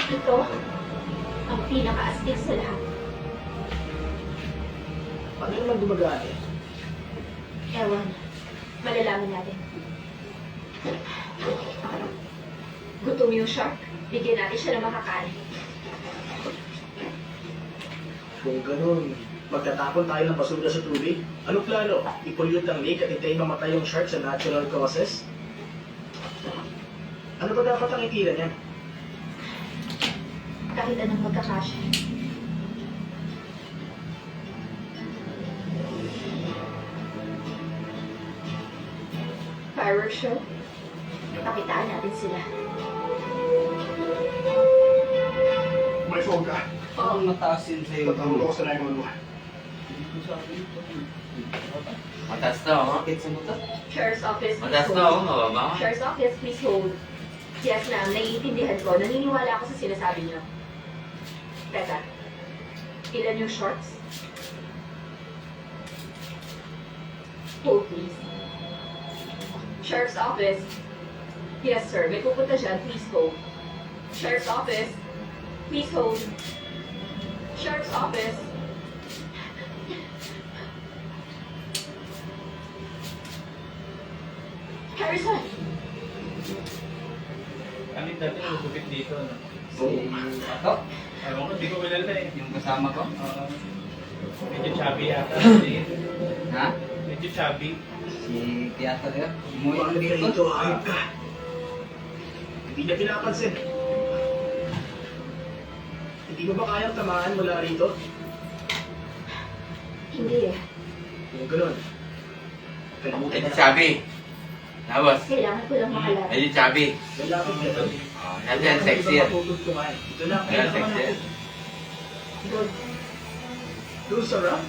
Ito, ang pinaka-astig sa lahat. Paano naman gumagaan eh? Ewan, malalaman natin. Gutom yung shark, bigyan natin siya ng makakain. Kung ganun, magtatapon tayo ng basura sa tubig? Anong plano? I-pollute ang lake at hintayin mamatay yung shark sa natural causes? Ano ba dapat ang itira niyan? Kahit anong magkakasya. Fireworks show? Pakitaan natin sila. May phone ka. Ang mataas yun sa'yo. Tatawag ako sa 911. Mataas na ako. Bakit sa motor? Sheriff's Office, please Mataas na ako. hold. Mababa ka. Sheriff's Office, please hold. Yes, ma'am. Naiintindihan ko. Naniniwala ako sa sinasabi niyo. Teka. Ilan yung shorts? Hold, please. Sheriff's Office. Yes, sir. May pupunta dyan. Please hold. Sheriff's Office. Please hold. Sheriff's Office. Harrison! Kami dati nagugupit dito, no? Si Ato, Ewan ko, di ko kilala eh. yung kasama ko. Medyo chubby yata. Ha? Medyo chubby. Si Tiato yun. Umuwi Bakit ko ka dito. dito? Ayop ka. Hindi niya pinapansin. Hindi mo ba kayang tamaan mula rito? Hindi eh. Kung ganun, kalimutan Medyo na. chubby. Tapos, Kailangan ko lang makalala. medyo chubby. Lalapit ka doon. Nandiyan, sexy yan. Matutugtungan. Ito na, Yan, kaya naman sexy yan. ako. Doon. Doon sa Ram?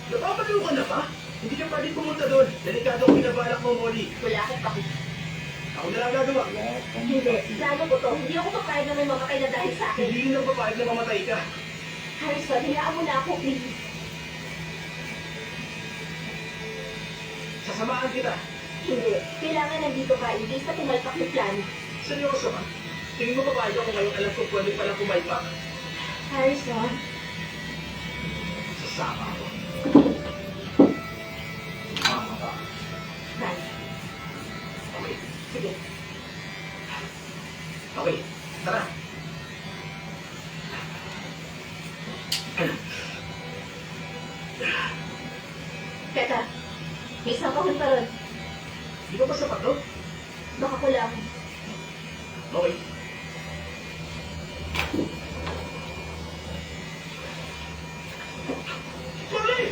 Napapaliw ka na ba? Hindi ka pwede pumunta doon. Delikado ang binabalak mo, Molly. Wala akong paki. Ako na lang gagawa. Hindi. Plano ko to. Hindi ako papayag na may mamatay na dahil sa akin. Hindi yun ang papayag na mamatay ka. Harrison, hayaan mo na ako, please. Sasamahan kita. Hindi. Kailangan nandito ka in case na pumalpak yung plano. Seryoso ka? Tingin mo papayag ako ngayon alam ko pwede palang pumaypak. Harrison, Sasama ako. Sasama ka. Fine. Okay. Sige. Okay. Tara. Teka. May isang kahon pa ron. Di ba ba sapat to? Baka kulang. Okay. Molly!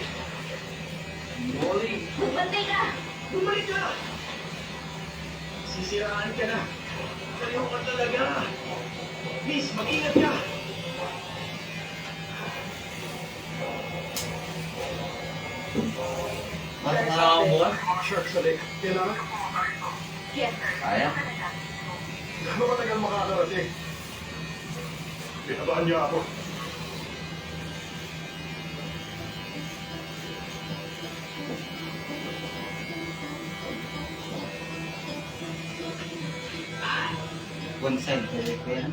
Molly. Magbantay ka! Bumalik ka! Sisiraan ka na. Kaliho ka talaga. Please, mag-ingat ka. Mas na ako mo. Shark sa lake. Kailangan? Yes, sir. Kaya? Gano'n katagal makakarating? Pinabahan niya ako. Consent. Pwede ko yan.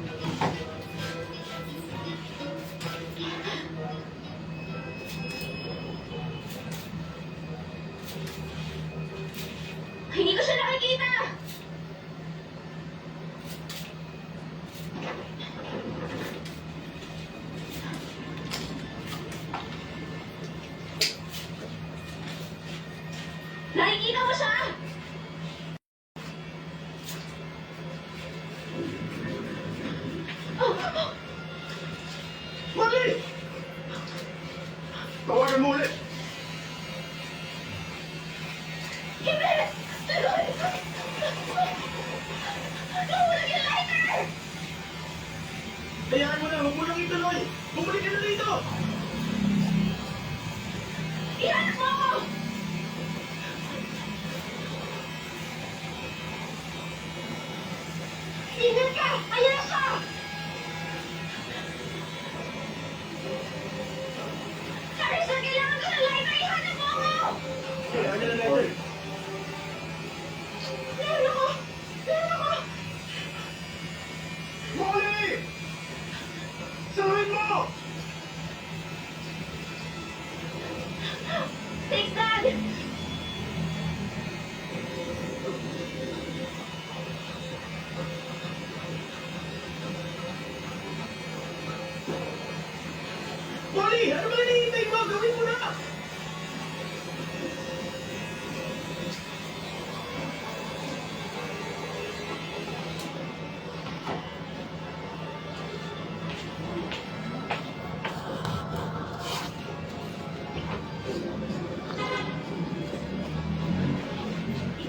Hindi ko siya nakikita! Nakikita mo siya! Molly! Tawagan mo ulit! Hindi! Tuloy! Nahulog yung lighter! Hayaan mo na, huwag mo nang ituloy. Bumalik ka na rito. Ihanap mo ako! Tigil ka! Ayan na siya! Harrison, kailangan ko ng lighter! Ihanap mo ako! Kailangan niya na letter. Meron ako! Meron ako! Molly! mo! Thanks, Dad! Molly! Ano ba hinihintay mo? Gawin mo na!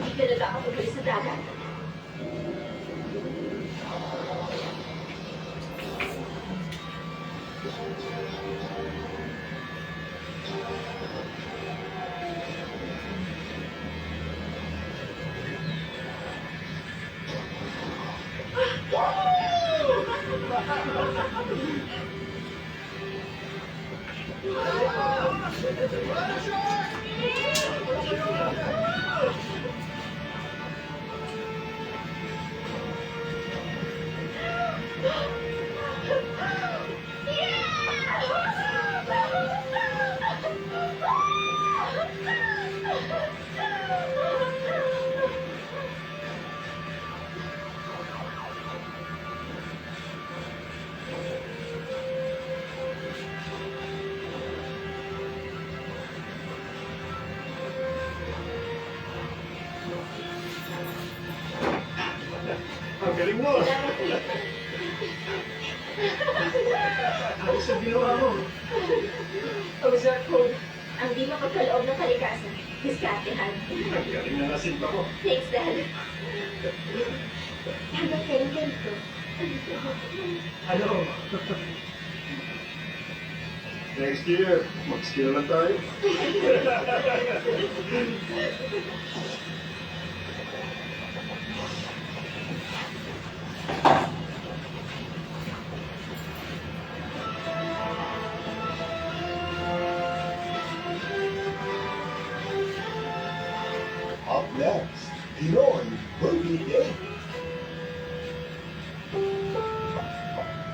Hindi ka na dapat umalis sa dagat. Ang galing mo! Ayos ang ginawa mo. Ozark Code. Ang di mapagkaloob ng kalikasan. Diskartehan. Ang galing na nasinta ko. Thanks, Dad. Hanggang kailan ganito? Ano? Next year, mag-skill na tayo. Up next, Pinoy Movie Day.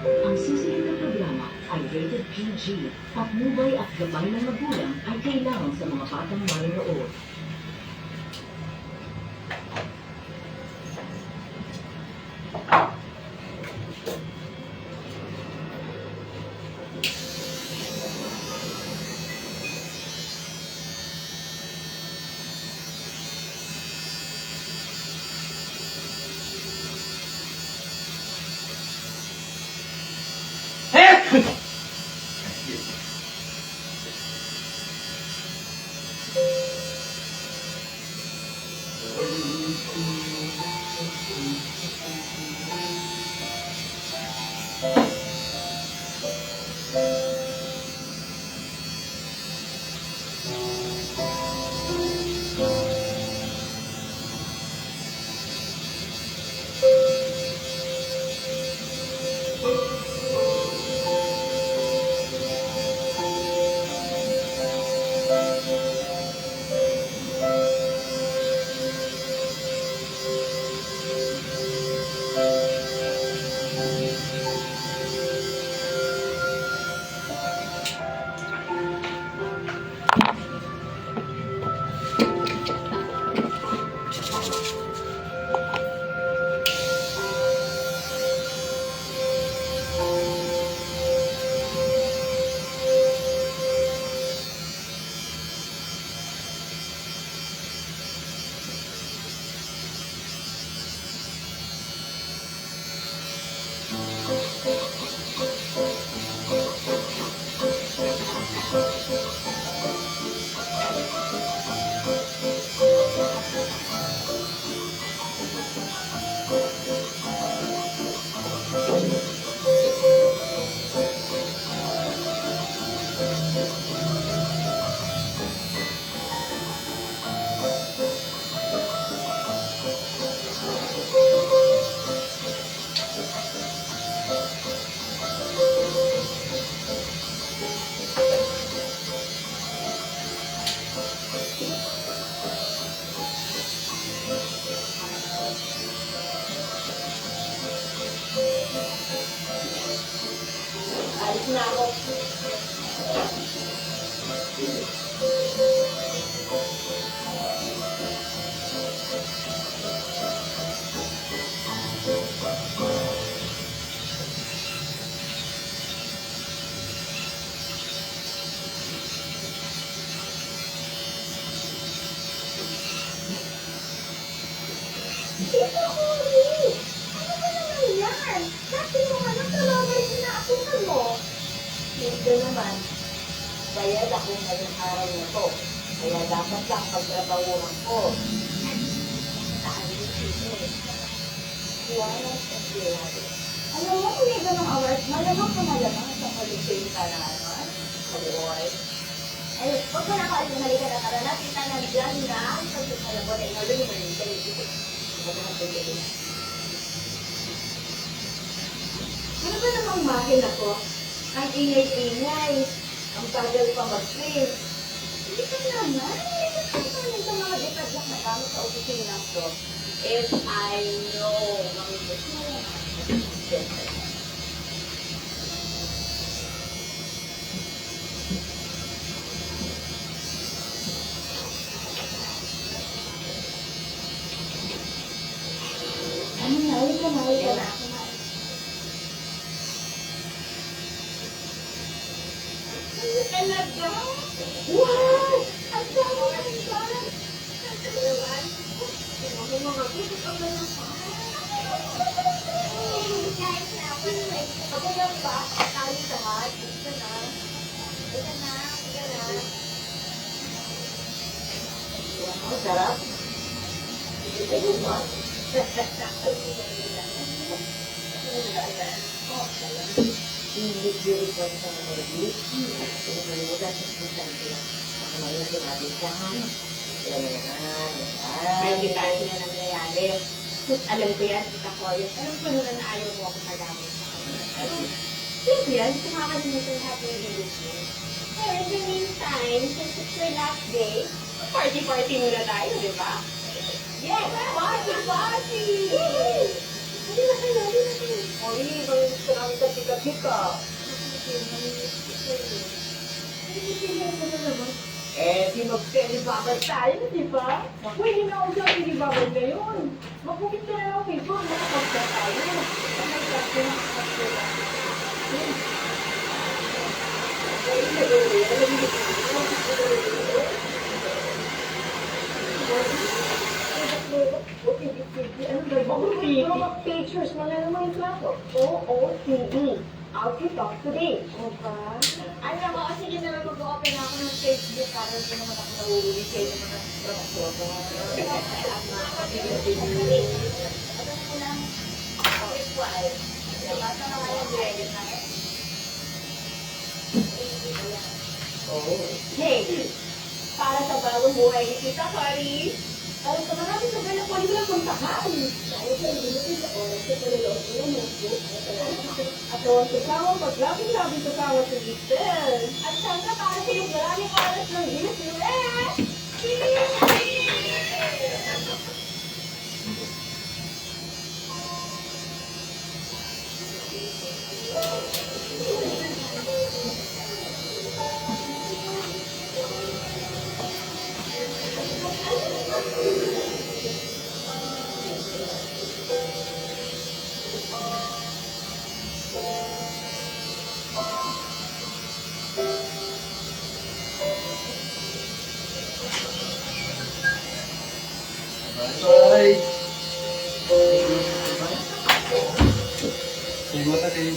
Ang susunod na programa ay rated PG. Patnubay at gabay ng magulang ay kailangan sa mga batang manonood. na ako. Tita Cory! Ano ba naman yan? Dati mo nga nang talabay sinaapunan mo. Hindi naman. Bayad ako ngayong araw na to. Kaya dapat lang pagtrabahuan ko. Saan yung sisi? Iwanan sa sirado. Alam mo, kung may ganong awards, malamang ka malamang sa Malusing ka na naman. Kaluoy. Ay, huwag mo na ako alimali ka na tara na. Kita na dyan na. Alam mo na ikaw din yung manintay. Ano ba namang mahal ako? Ang ingay-ingay. Ang bagal pa mag-print. Hindi ka naman. Hindi ka naman sa mga detalyak na gamit sa opisina ko. If I know, mamimit mo. Ano na? Ayun ka na. Ayun ka na. Ano talaga? Wow! Ang dami ng bag! Ano naman? Ano mga puso ka ba ng bag? Guys, ako lang ba? Tali sa hat? Ito na. Ito na. Ito na. Ang sarap. Ito mo. Hindi ko sa mga review. Pinakalimutan sa sinasabi ko lang. Baka mga sinabi ka. May detalye na nangyayari. Alam ko yan, kita ko yun. Alam ko na ayaw mo ako magamit sa kanila. Siyempre yan, kumakalimutan sa happy review. Hey, in the meantime, since it's your last day, Party-party muna tayo, di ba? yes, party, party! Hindi na kayo, hindi na kayo. Oy, may gusto namin sa tika-tika. Eh, di mag-telebabal tayo, di ba? Pwede na ako sa telebabal ngayon. Magbukit ka na lang ako ito, makapagsa tayo. May kasi makapagsa Pictures mo na naman yung plato. OOTE. Outfit of today. Alam ko, sige na lang mag-open ako ng Facebook para hindi naman ako nahuli sa inyo mga promotor. Ano ko lang, equal. Basta na kaya ready na eh. Hey, para sa bagong buhay ni Tita Cory. Alam ka marami sa gano'n ko, hindi ko lang puntahan. Dahil sa limited na oras sa palilood ko ng notebook. At huwag kasawang paglabing-labing kasama sa Giselle. At sana para sa yung maraming oras ng Giselle. Bye! Siguro na kayo.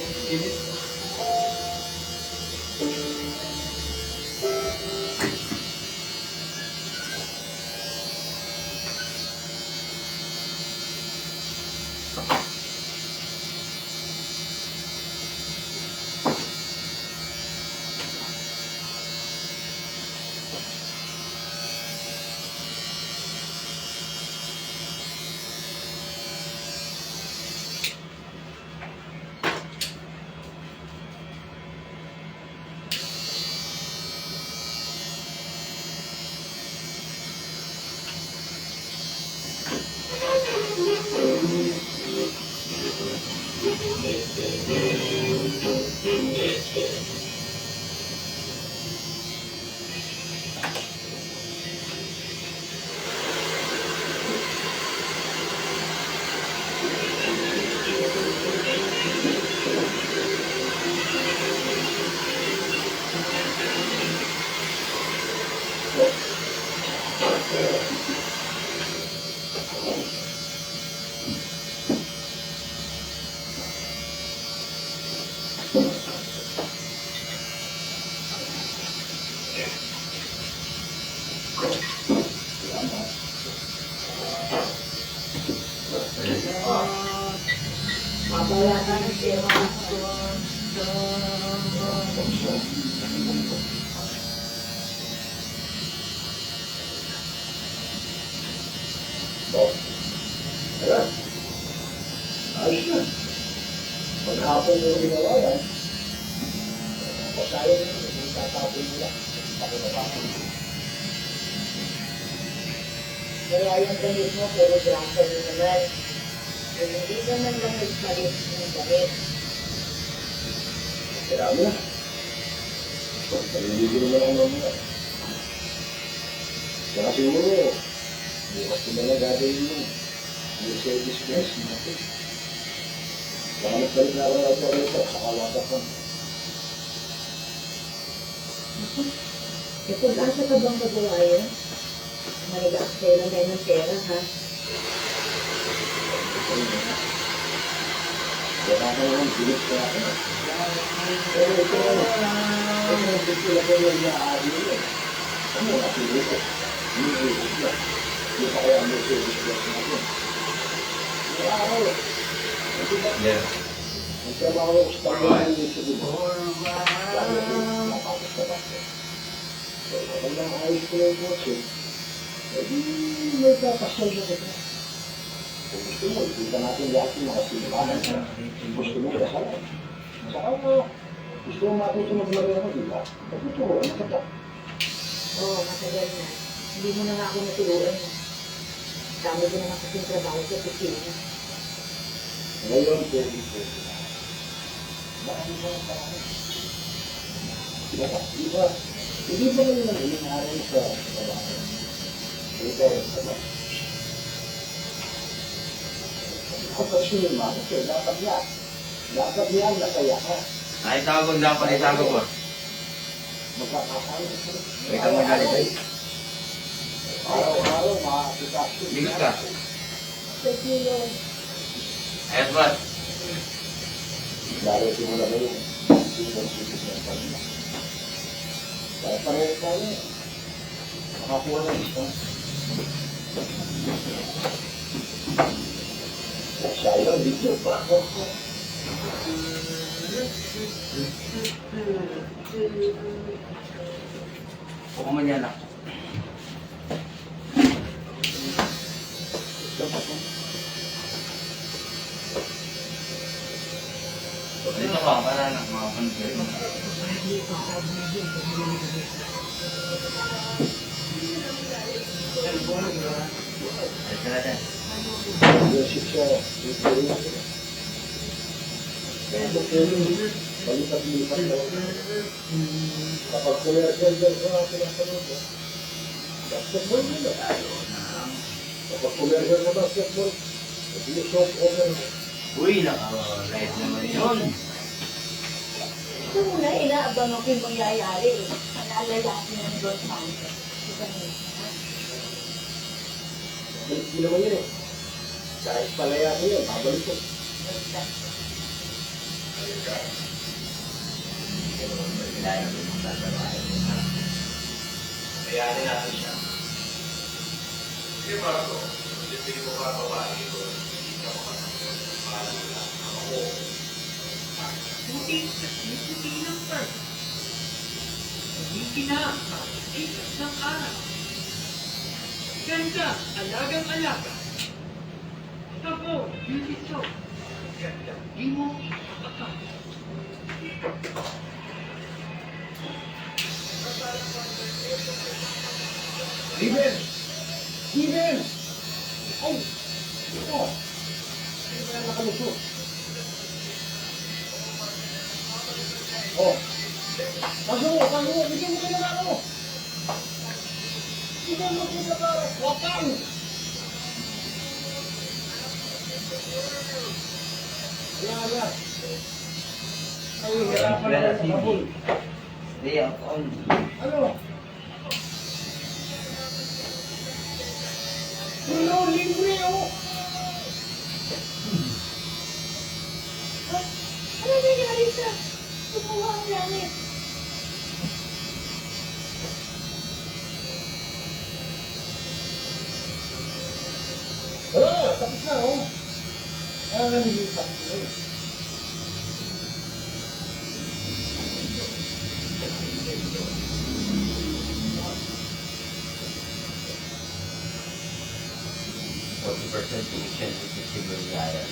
Mabala na siya. Tara. Ayos na. Maghapon yung ginawa yan. Pasaya na yun. Yung tatapon nila. Ako na ba? Kaya yung damit mo, puro brasa mo naman. Kung hindi naman lang nagpalit ng damit. Kaya mo na. Naliligo naman ako mamaya. Saka siguro, bukas ko na lang gagawin mo. Yung service press natin. Saka nagpalit na ako ng operator. Saka watak ka. E kung asa ka bang magawa yun? Manigaksela na ng pera, ha? Wala ka naman, bilis ka ako. Pero ito, gusto lang ko yung naari nila. Ano nga pilis ko? Hindi bilis na. Hindi pa kaya ang service press natin. Wala ako. Kasi ba? Yeah. Ang trabaho ko sa pagkakas ng ito dito. Lalo ko, napakos na bakit. So, kapag naayos ko yung kotse, edi may papasal na kita. Kung gusto mo, ikita natin lahat yung mga sinipanan na gusto mo kasalan. Saka mo, gusto mo matuto magmarino, di ba? Matuturo, ano ka? Oo, matagal na. Hindi mo na nga ako natuluan. Dami ko naman kasing trabaho sa opisina. Ngayon, pwede. Baka di ba ang parang? Di ba? Hindi ba ngayon ang inaharan sa trabaho? Ito, diba? Kapag sinima, kasi dapat yan. Dapat yan, nasaya ka. Ay, tago lang pa rin tago ko. Magkakasama ka. Ikaw mo galit ay. Araw-araw, makakasama. Bigot ka. Sa kilo. Ayos ba? Lalo simula na yun. Sipos ng pamilya. Kaya pareho tayo. Makakuha ng isa. Sayang, video pa ako. Huwag mo niya lang. Dito ka, para lang mga pansin. Ayos ka natin. Music siya. Palipat-lipat daw. Kapag commercial dyan sa pinapanood mo, basketball mo na. Kapag commercial na basketball, hindi soft over mo. Uy, naka-live naman yun. Ito muna, inaabang ako yung mangyayari. Naalalasin ng Gold Mountain. Balik din naman yun eh. Kahit palaya ko yun, babalik ko. Kayanin natin siya. Sige Marco, hindi mo ka babae ko. Hindi ka makasama. Mahal mo lang. Ako. Puti ng first. Hindi na ikas ng araw. Ganda, alagang-alaga. Tapos, beauty soap. Ganda, di mo akal. Steven! Steven! Ay! Ito! Hindi ka na nakalusot. Oh. Pasok mo, bigyan mo kayo ng ano. Bigyan mo kayo ng wakang. Yan. Ay, hirapan na Wala, sa kabul. Stay out on. Ano? Ano, libre oh. Ano nangyari sa tumuha ang langit? Tapos na oh. Nilipat ko eh. Percent commission sa civil riot.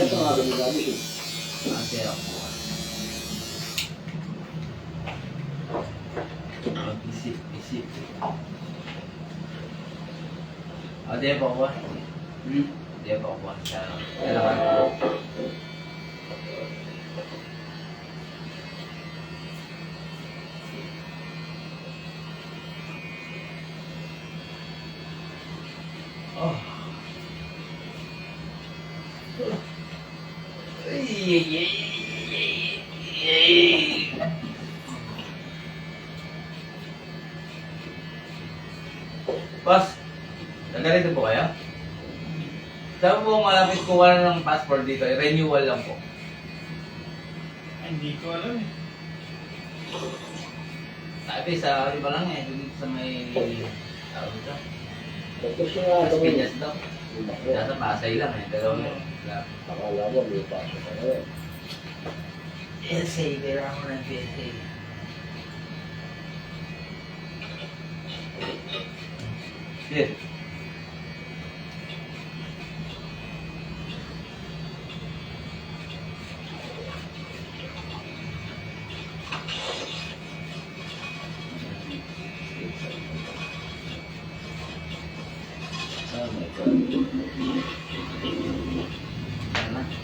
Ito nga ginagamit eh. Isip. Di ba ako? Di ba ako? Kailangan ko. Oh. Boss, nagalito po kayo? Sabi po malapit ko wala ng passport dito, renewal lang po. Ay, hindi ko alam eh. Sabi sa iba lang eh, dito sa may tawag dito. Tapos nga Mas kami. Piñas daw. Nasa Pasay lang eh, pero Akala mo may pasok ka na rin. PSA, kailangan ko ng PSA. Shit. Oh my God. Ano?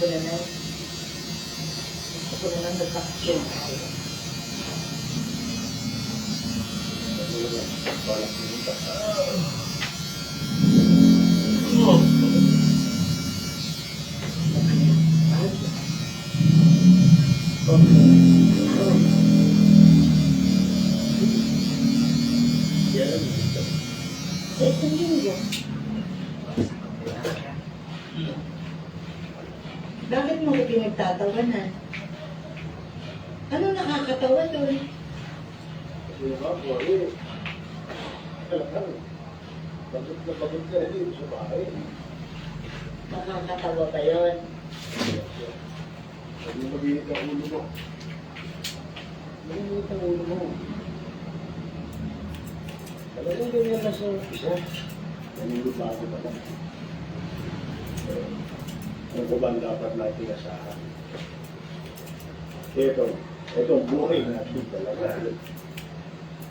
ko na lang. Gusto ko na lang nagkakasyon tayo. Balak pumunta. Yan ang gusto. Isang linggo. Bakit mo ko pinagtatawanan? Ano nakakatawa doon? Kasi nga po kailangan. Bakit na bakit ka rin sa bahay? Nakakatawa ba yun? Sabi mag-init ang ulo mo. Mag-init ang ulo mo. Talagang ganyan na sa isa. Naninibago pa lang. Ano ba ang dapat natin asahan? Itong buhay natin talaga.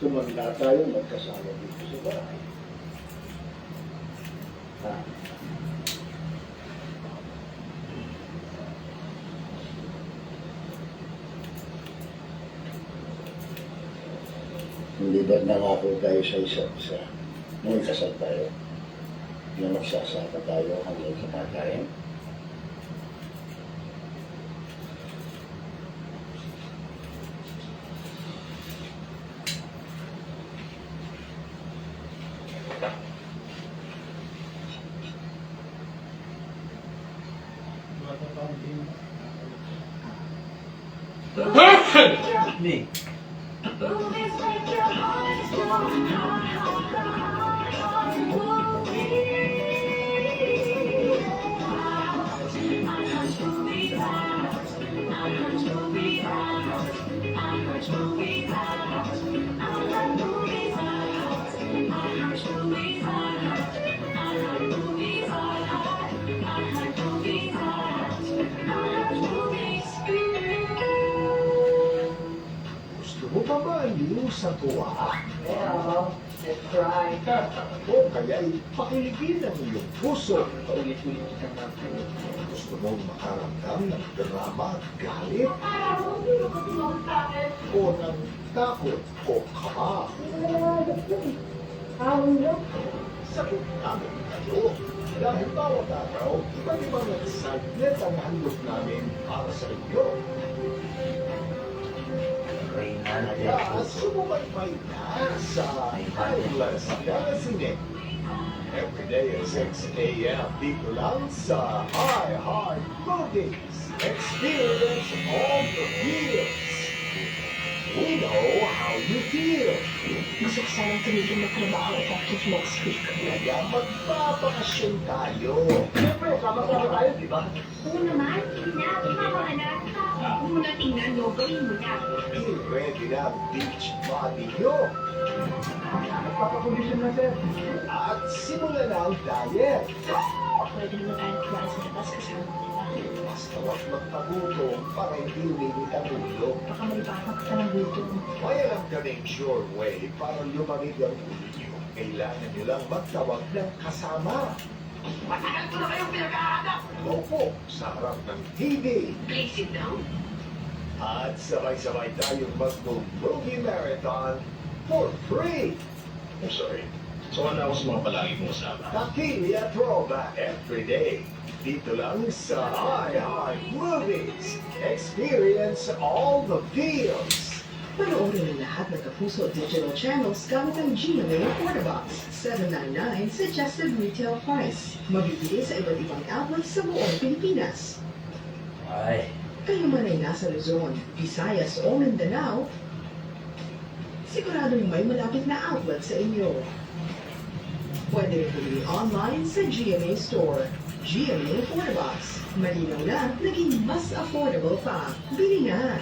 Tumanda tayo magkasama dito sa bahay. Ha? Hindi ba nangako tayo sa isa't isa? Nung kasal tayo, na magsasaka tayo hanggang sa patayan? Bata pa ang team. Ni. Gusto mo pa ba yung sa tuwa? Yeah, let's try. O kaya'y pakiligin ang iyong puso. Paulit-ulit kitang natin. Gusto mong makaramdam ng drama at galit? O ng takot o kaba? Sagot namin kayo. Dahil bawat araw, iba't ibang excitement ang handog namin para sa inyo. Kaya sumubaybay na sa Timeless Magazine. Every day at 6 a.m. dito lang sa Hi Movies. Experience all the feels. We know how you feel. Gusto ko sanang tumigil magtrabaho effective next week. Kaya magpapakasyon tayo. Siyempre, sama-sama tayo, di ba? Oo naman, sige na, tumama ka na. Huwag mo na tingnan, no, gawin mo na. Be ready na ang beach body nyo. Magpapakondisyon na, sir. At simulan na ang diet. Pwede naman tayo kumain sa labas kasama ko, di ba? Basta huwag magpagutom para hindi uminit ang ulo. Baka malipatan ka ng gutom. May alam kaming sure way para lumamig ang ulo nyo. Kailangan nyo lang magtawag ng kasama. Matagal ko na kayong pinag-aanap! Opo, sa harap ng TV. Please sit down. At sabay-sabay tayong mag-movie marathon for free. I'm sorry. So ano ako sa mga palagi mong kasama? Takilia Throwback every day. Dito lang sa Hi Movies. Experience all the feels. Panoorin ang lahat ng Kapuso Digital Channels gamit ang GMA Quarterbox. $7.99 suggested retail price. Mabibili sa iba't ibang outlets sa buong Pilipinas. Ay. Kayo man ay nasa Luzon, Visayas o Mindanao, siguradong may malapit na outlet sa inyo. Pwede rin bumili online sa GMA Store. GMA Quarterbox. Malinaw na, naging mas affordable pa. Bili na!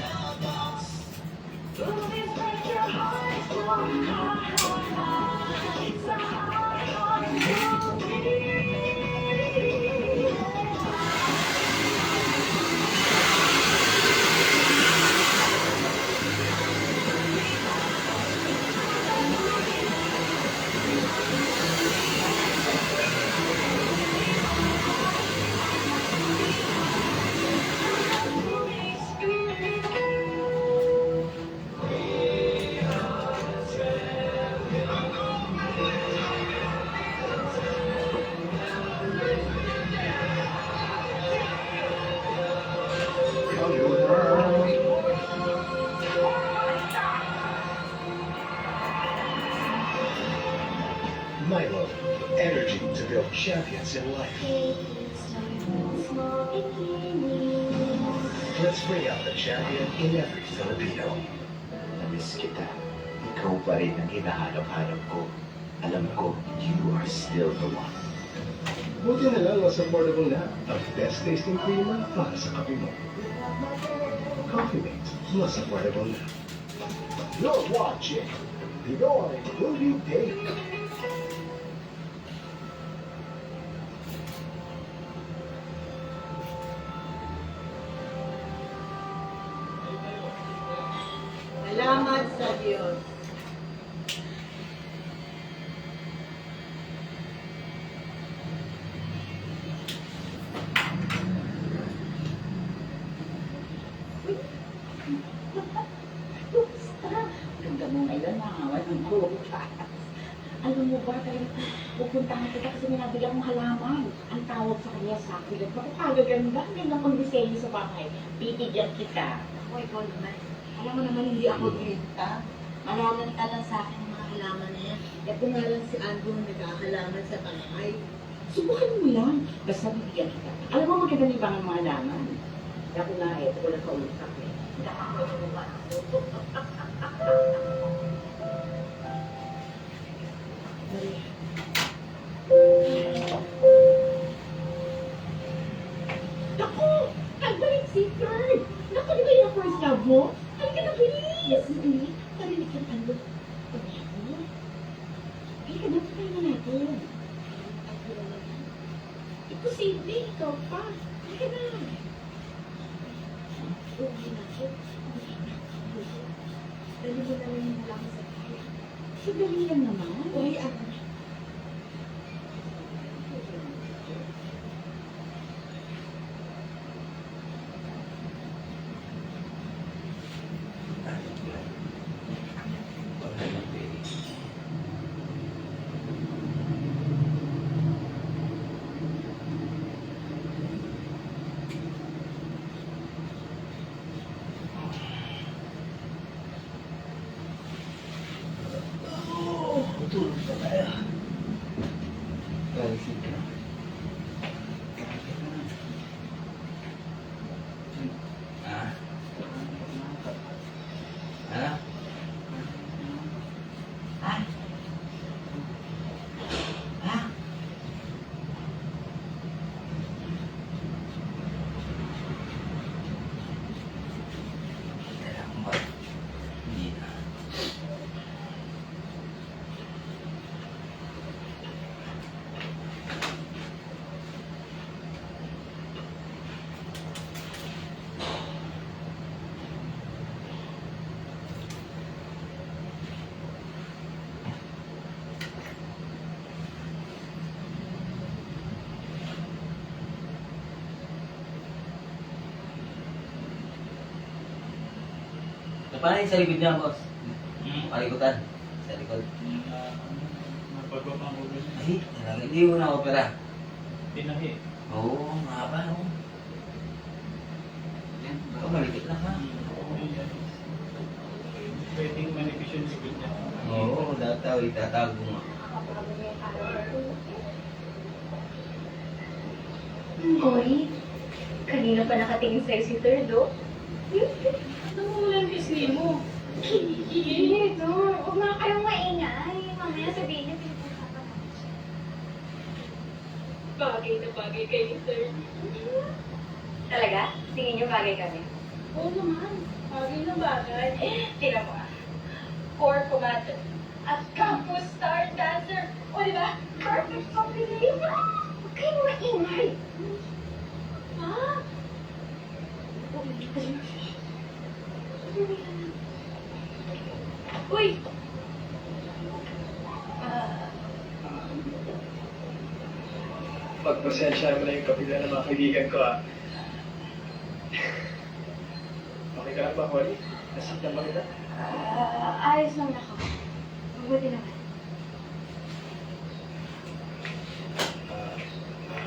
build champions in life. Let's bring out the champion in every Filipino. Namiss kita. Ikaw pa rin ang hinahanap-hanap ko. Alam ko, you are still the one. Buti na lang mas affordable na ang best tasting creamer para sa kape mo. Coffee Mate, mas affordable na. You're watching Pinoy Movie Day. Salamat sa Diyos. Ganda mo ngayon, nangawan ng bukas. Alam mo ba, talagang pupuntahan kita kasi may nabili akong halaman. Ang tawag sa kanya sa akin, naku, kagaganda. Ganda pang disenyo sa bahay. Bibigyan kita. Ako, ikaw naman. Alam mo naman, hindi ako benta. Malaman ka lang sa akin ng mga halaman na yan. Ito nga lang si Andrew nag-ahalaman sa bahay. Subukan mo lang. Basta bibigyan kita. Alam mo, magkagaling pa ng mga halaman. Ako nga eh, ito ko lang kausap eh. Nakakagawa ako. Naku! Kagaling si Kurt! Naku, di ba yung first love mo? Halika na, bilis! Hindi, parinig ka ano. Pagyago? Halika na, patayin na natin. Imposible, ikaw pa. Halika na. Okay na siya. Dali mo na lang yung halaman sa bahay. Sadali lang naman. Uy, ako. Tulog na tayo. Gising ka. Ah? Ano? Ah? Ah? Salamat. Hindi na. Paano yung sa likod niya, boss? Palikutan. Sa likod. Napagpapang ulo niya. Ay, hindi mo na opera. Tinahi. Oo, mahaba, no? Yan, baka malikit lang, ha? Pwedeng manipis yung likod niya. Oo, dataw, itatago mo. Cory, kanina pa nakatingin sa'yo si Third, oh. Ano mo lang pisngi mo? Hindi, Thor. Huwag na kayong maingay. Mamaya sabihin niya pinag-usapan natin siya. Bagay na bagay kayo, Third. Talaga? Tingin niyo bagay kami? Oo naman. Bagay na bagay. Tingnan mo ah. Core commander at campus star dancer. O diba? Perfect combination. Huwag kayong maingay. Ha? Uy! Pagpasensya mo na yung kapila ng mga kaibigan ko, ah. Okay ka lang ba, Holly? Nasaktan ba kita? Ayos lang ako. Mabuti naman.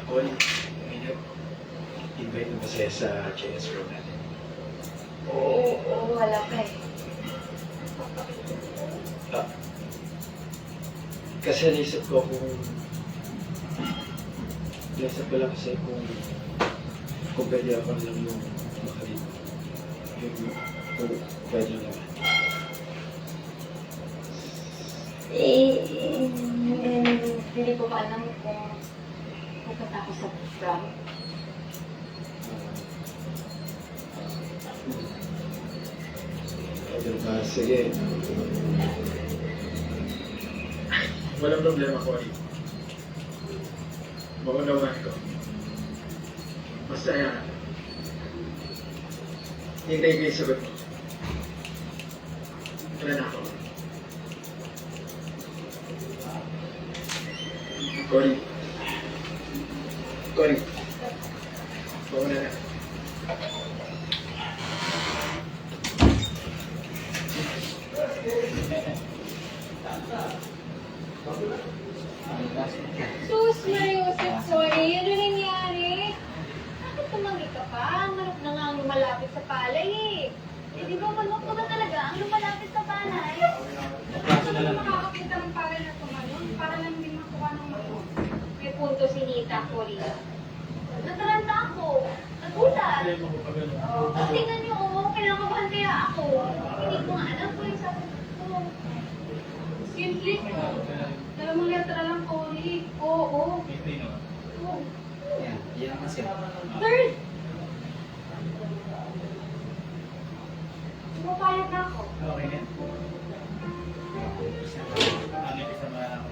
Holly, ngayon, invite mo ba siya sa JS room natin? Oo, wala pa eh. Kasi naisip ko kung Nasa ko lang kasi kung pwede ako lang yung makalito. Kung pwede lang. Hindi ko pa alam kung pupunta ako sa prom. Sige. Walang problema, Cory. Maunawaan ko. Basta yan. Hintay ko yung sagot mo. Wala na ako. Cory. Mauna na. Sus, Mariusip, sorry. Ano nangyari? Bakit tumanggi ka pa? Manok na nga ang lumalapit sa palay eh. Eh, di ba manok ko na talaga ang lumalapit sa palay? Bakit naman makakakita ng palay na tumalon? Para lang din makuha ng manok. May punto si Nita, Korea. Nataranta ako. Nagulat. Oh, tingnan niyo, kinakabahan kaya ako. Hindi ko nga alam kung yung sasagot ko. Simple ko. Dalawang letra lang, Cory. Oo. Oo. Yan kasi. Third! Pumapayag na ako. Okay na. Ano yung kasama ako?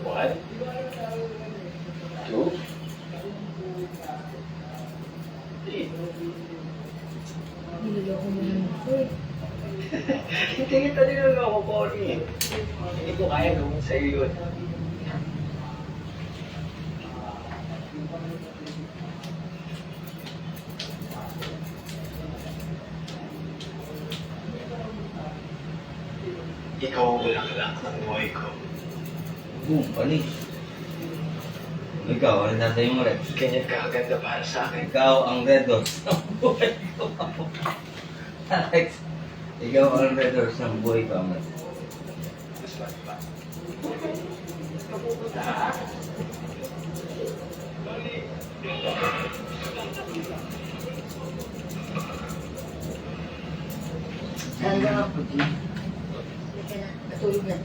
One. Two. Three. Niloloko mo naman ako eh. Hindi kita niloloko, Cory. Hindi ko kaya gawin sa'yo yun. Ikaw ang bulaklak ng buhay ko. Boom, panis. Ikaw, ano nasa yung red? Ganyan ka aganda para sa akin. Ikaw ang red horse ng buhay ko. Alex, ikaw ang red horse ng buhay ko. Mas pa. Hanggang ako, G. Halika na, natulog na.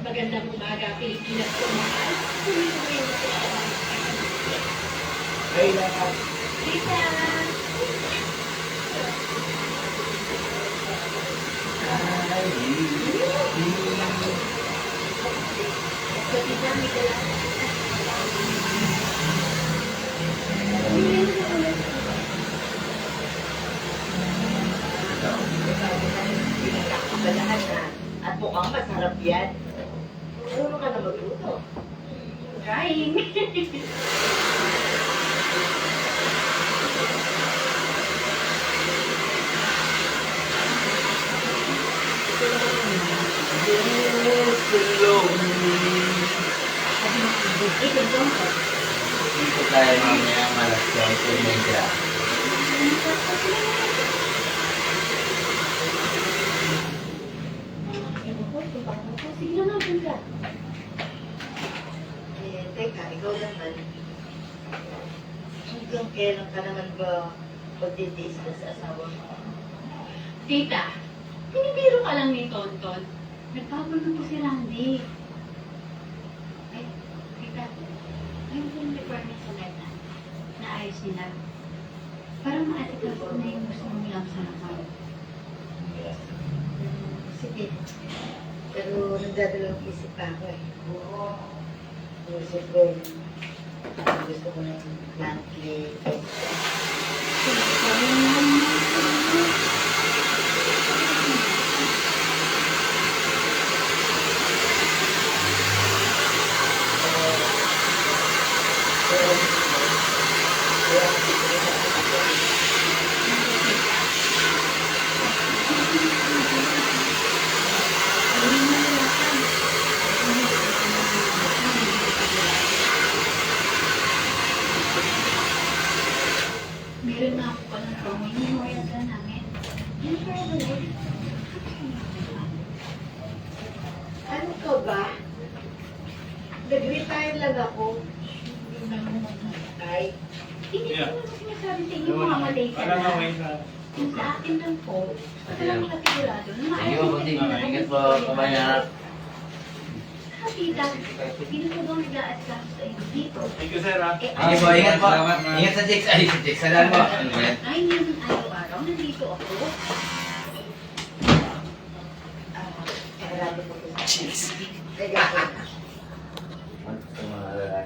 Magandang umaga, Pilipinas ko mahal. Ay, lahat. Lisa! Pinagkakabalahan na. At mukhang masarap yan. Marunong ka na magluto. Trying. Dito tayo mamaya malas 11:30. Sige na nga, punta. Eh, teka, ikaw naman. Hanggang kailan ka naman ba pagtitiis ka sa asawa mo? Tita, pinibiro ka lang ni Tonton. Nagpagulo po si Randy. Ay, tita, ayun po yung requirement sa meta. Naayos nila. Para maatikas ko na yung gusto mong lang sa nakal. Sige. Pero nagdadalawang isip pa ako eh. Isip ko, gusto ko ng monthly pension. Meron na ako pa ng promo. Memorial ka namin. Yung Chevrolet. Ano ka ba? Nag-retire lang ako. Hindi na ako mamatay. Hindi ko Yeah. naman sinasabi sa inyo mamamatay ka Para na. maway sa... Yung sa akin lang po, basta lang nakasigurado na Thank you, maayos Kunting. na Ingat po, kabayan. Ah, tita, hindi ko bang nag-a-adjust sa inyo dito? Thank you, sir, ha? Sige po, ingat po. Ingat sa chicks. Ay, sa chicks. Salaan po. Ano ba yan? Ay, hindi naman araw-araw. Nandito ako. Marami ko po. Teka po.